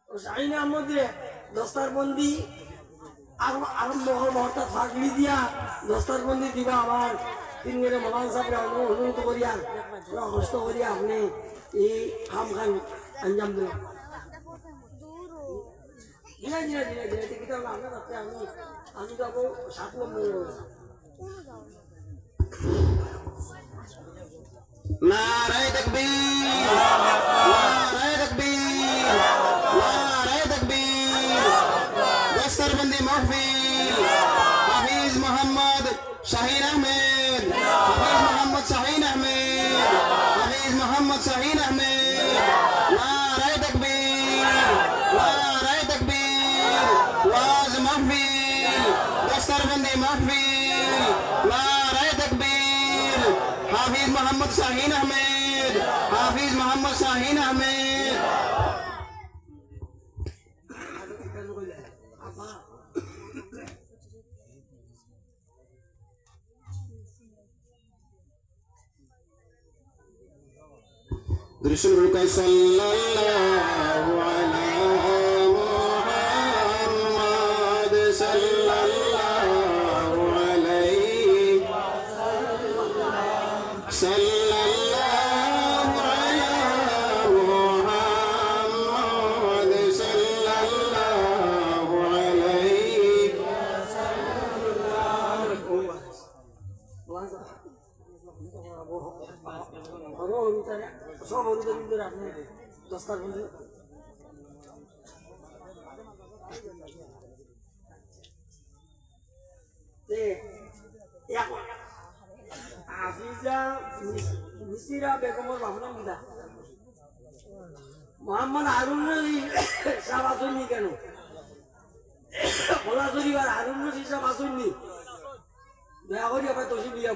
শাহিন আহমদে দস্তার বন্দি আরম্ভ মহতা ফাগলি দিয়া দস্তার বন্দি দিবা আমার তিন দিনে মহান সাহেব অনুরোধ করিয়া কষ্ট করিয়া আপনি এই কাম খান আঞ্জাম দিল ধীরে ধীরে ধীরে ধীরে টিকিট আমরা যাতে আমি যাবো 7 নম্বর নারায়ে তাকবীর নারায়ে তাকবীর নারায়ে তাকবীর দস্তরবন্দি মাহফিল হাফিজ মোহাম্মদ শাহিন আহমেদ হাফিজ মোহাম্মদ শাহিন আহমেদ হাফিজ মোহাম্মদ শাহিন আহমেদ নারায়ে তাকবীর নারায়ে তাকবীর ওয়াজ মাহফিল দস্তরবন্দি মাহফিল নারায়ে তাকবীর হাফিজ মোহাম্মদ শাহিন আহমেদ হাফিজ মোহাম্মদ শাহিন আহমেদ দৃশ্যের রূপে সাল্লাল্লাহু আলা মুহাম্মদ সাল্লাল্লাহু আলাইহি সাল্লাল্লাহু আলা মুহাম্মদ সাল্লাল্লাহু আলাইহি সব অনুদান আপনি দস্তার বন্দি হাফিজা মিসিরা বেগমর বাবনা মুদা মোহাম্মদ হারুন সাহেব আসেননি কেন বলা শরীফ আর হারুন রশিদ সাহেব আসেননি দয়া করি আপনার তসিব লিয়া